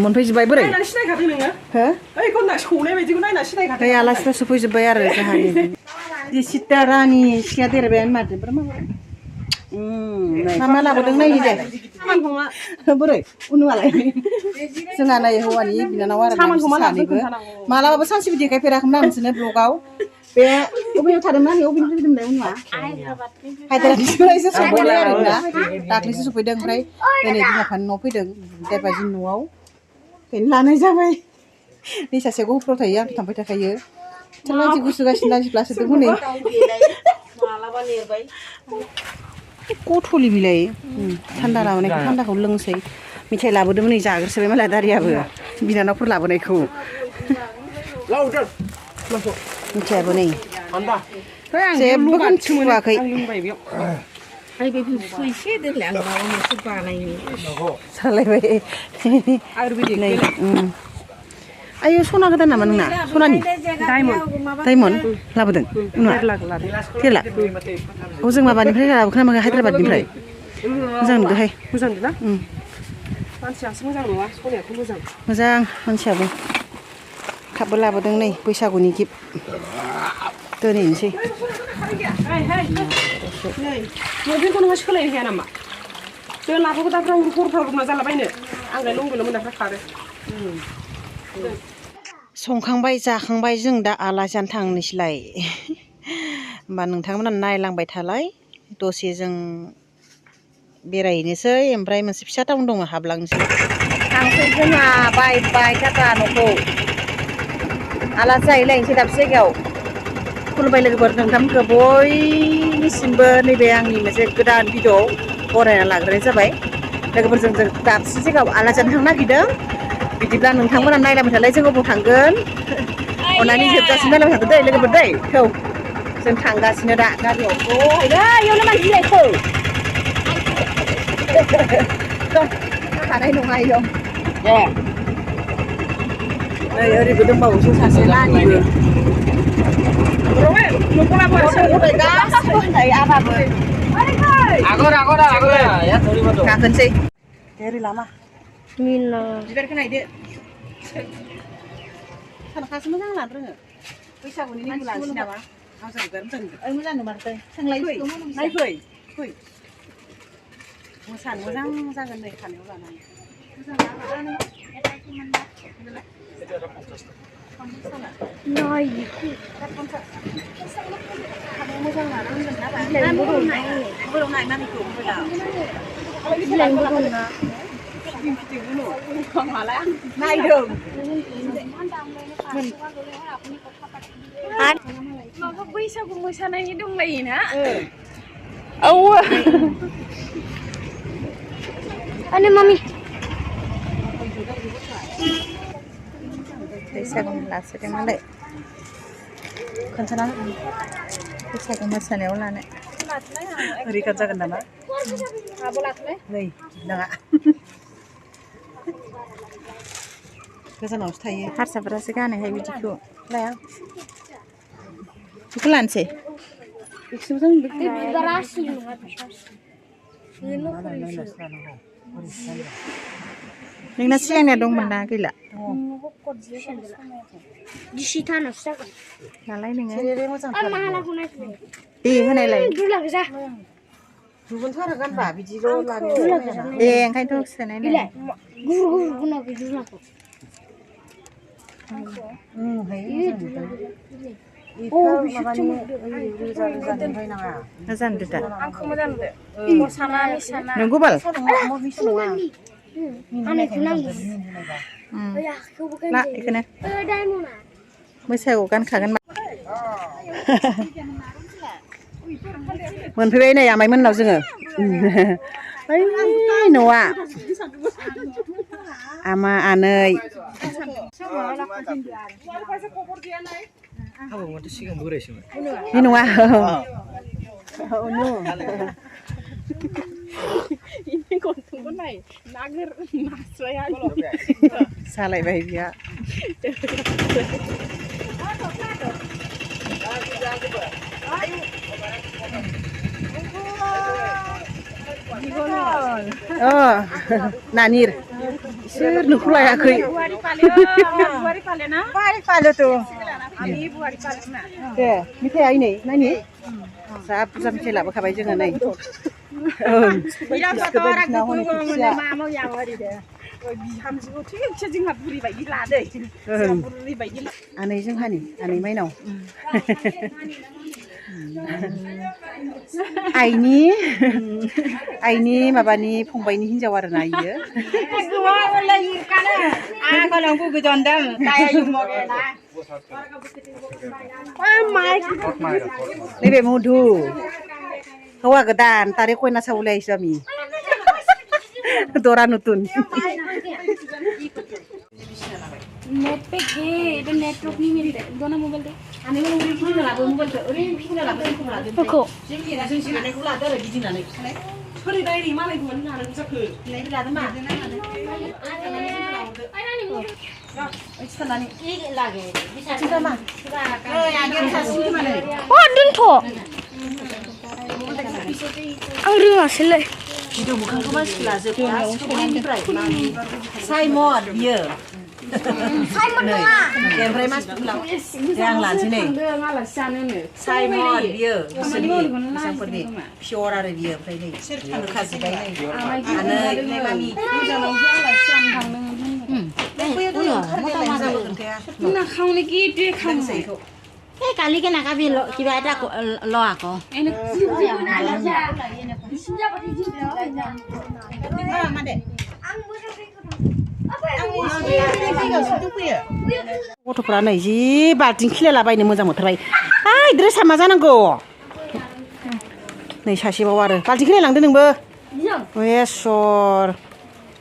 मोनफैजोब्बाय बोरै नायनानै सिनायखादों नोङो हो ओइ खन्दा सौनाय बायदिखौ नायना सिनायखादों दै आलासिफ्रा सफैजोब्बाय आरो जोंहानि दिसिता रानि सिख्ला देरबायानो माथो मा लाबोदों नायनि दे बोरै उनुआलाय जोंहा नै हौवानि बिनानाव आरो सानैबो मालाबाबो सानसेबो देखायफेराखैमोन आं नोंसोरनो ब्लगाव बे बबेयाव थादोंमोन आंनि बबेनिफ्राय फैदोंमोन उनुआ हायद्राबादनिफ्रायसो सफैनाय आरोना दाख्लैसो सफैदों ओमफ्राय दिनै बिमा बिफानि न'आव फैदों देबाजि न'आव बेनो लानाय जाबाय नै सासेया गहपुराव थायो आंथ' थांबाय थाखायो लाजि गुसुगासिनो लाजिफ्लासो हनै कथलि बिलाइ थान्दा लाबोनायखौ थान्दाखौ लोंसै मिथाइ लाबोदोंमोन नै जाग्रोसोबाय मालाय दारियाबो बिनानावफोर लाबोनायखौ मिथायाबो नै जेबो खनथुवाखै सालायबाय आयुर्वेदिक आयो सना गोदान नामा नोंना सनानि डायमन्ड लाबोदों थेला औ जों माबानिफ्राय लाबोखोना माखो हायद्राबादनिफ्राय मोजां नुदोहाय मोजां नुदोंना मानसियासो मोजां नङा सनायाथ' मोजां मानसियाबो थाबबो लाबोदों नै बैसागुनि गिफ्ट दोनहैनोसै लंपेन्टखौ नोङो सोलायनो हाया नामा जों लाबोखौ दा हरफ्राव रुना जालाबायनो आंलाय लंपेन्ट मोननायफ्रा खारो संखांबाय जाखांबाय जों दा आलासि जानो थांनोसैलाय होमबा नोंथांमोना नायलांबाय थालाय दसे जों बेरायहैनोसै ओमफ्राय मोनसे फिसा टाउन दङ हाबलांनोसै थांसै जोंहा बाय टाटा न'खौ आलासि जाहैलायनोसै दाबसे जायगायाव खुलुमबाय लोगोफोर नोंथांमोनखौ बयनिसिमबो नैबे आंनि मोनसे गोदान भिडिअ बरायना लाग्रोनाय जाबाय लोगोफोरजों जों दाबसे जायगायाव आलासि जानो थांनो नागिरदों बिदिब्ला नोंथांमोना नायलांबाय थालाय जों अबाव थांगोन अननानै जोबजासिम नायलांबाय थादो दै लोगोफोर दै थौ जों थांगासिनो दा गारियाव इयावनो मानसि जायखौ थानाय नङा इयाव नै ओरैबो दंबावोसो सासे लानिबो गाखोनोसै ओरै लामा बिबारखौ नायदो सानखासो मोजां लानो रोङो बैसागुनि निबो लानोसै नामा आंजों बिबार मोजां नुमारदों सोंलाय नायफै फै मोसानो मोजां जागोन नै खानायाव लानानै मोजां लानांगोन नायनांगौ नायदों माबा बैसागु मोसानायनि दंलायोना औ आने मामी बैसागु लासोदों मालाय खोन्थाना बैसागु मोसानायाव लानो ओरैखान जागोन नामा नै नाङा गोजानावसो थायो हारसाफोरासो गानोहाय बिदिखौ लाया बेखौ लानोसै नोंना सिगांनिया दंमोन ना गैला नालाय नोङो दे होनायलाय नुगोनथ' आरो गानबा बिदिल' लानो दे ओंखायनोथ' सोनाय नालाय मोजां नुदों दा नंगौ बाल ला बेखौनो बैसागुआव गानखागोन मोनफैबाय नै आमाइ मोननाव जोङो ओइ न'आ आमा आनै बे नङा सालायबाय बिया नानिर सोर नोंखौ लायाखै बुहारी पाले ना बाय फालोथ' आमी बुहारी पाले ना दे मिथाइ आइ नै नायनि जा बुरजा मिथाइ लाबोखाबाय जोङो नै बिराद बारा गुबुन मा मा यावरी दे बिहामजोखौ थिगसे जोंहा बुरि बायदि लादै जोंहा बुरि बायदि आनै जोंहानि आनै माइनाव आइनि माबानि फंबायनि हिनजाव आरोना इयो नैबे मधु हौवा गोदान तारे कयना सावलायसो आमी दरा नতুन नेट पे के इधर नेटवर्क नहीं मिलता दोनों मोबाइल दे आनै मोबाइल फिना लाबो मबाइलखौ ओरैनो फिना लाबो जोंखौ लादो फोरखौ जों जिरायनायखौ लादो आरो गिदिंनानै सोरै दायरि मालायखौ मानो लानांगौ जाखो बिलाइ लादो मा साननानै लागे बिसा मा अ दोनथ' आं रोङासैलै भिडिअ मोखांखौ मानसि लाजोबो सनानिफ्राय साइमन बियो साइमन नङा ओमफ्राय मानसिफोर आं लानोसै नै आलासि जानोनो साइमन बियो बिसांफोरनि पियर आरो बियो ओमफ्राय नै खाजिबाय नै आनै मामि ना खावने की टे खावने এই কালি কেনেকাবি কিবা এটা ল আকৌ এনে সিজা আলাজা সিজা পাতি জিজা गथ'फ्रा नै जि बाल्टिं खिलायलाबायनो मोजां मोनथारबाय ओइ ड्रेसा मा जानांगौ नै सासेबाव आरो बाल्टिं खिलायलांदो नोंबो एसर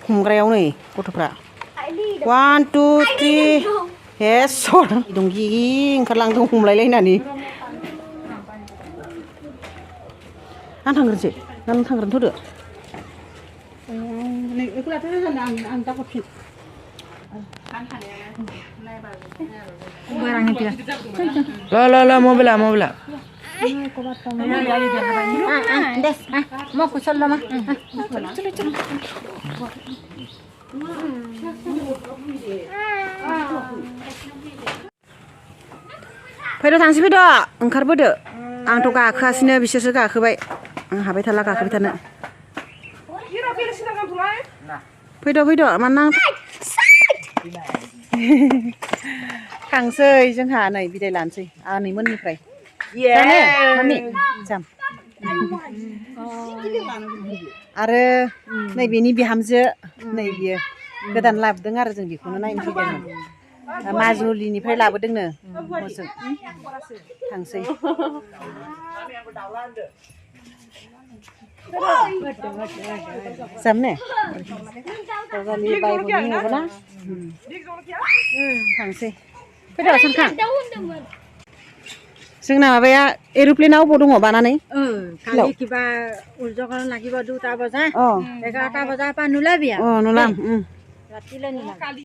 हमग्रायाव नै गथ'फ्रा 1 2 3 एसर दंगि ओंखारलांदों हमलायलायनानै आं थांग्रोनोसै ना नों थांग्रोनो थ'दो बेखौ लाथो आं दा हरफिन ल मबाइला दे म कुशल मा फैद' थांसै फैद' ओंखारबोदो आंथ' गाखोआसैनो बिसोरसो गाखोबाय आं हाबाय थाला गाखोबाय थानो फैद' मानो थांसै जोंहा नै बिदाय लानोसै आनैमोननिफ्राय जानो मामि जाम आरो नैबेनि बिहामजो नै बियो गोदान लाबोदों आरो जों बेखौनो नायनो फैदोंमोन माजुलिनिफ्राय लाबोदोंनो हजों थांसै जामने थांसै फैद' सानखां जोंना माबाया एर'प्लेनाव बबाव दङ बानानै কালি কিবা উৰ্জকৰণ লাগিব 2টা বজা 11টা বজাৰ পৰা নোলাবি নোলাম ৰাতিলৈ নোলাম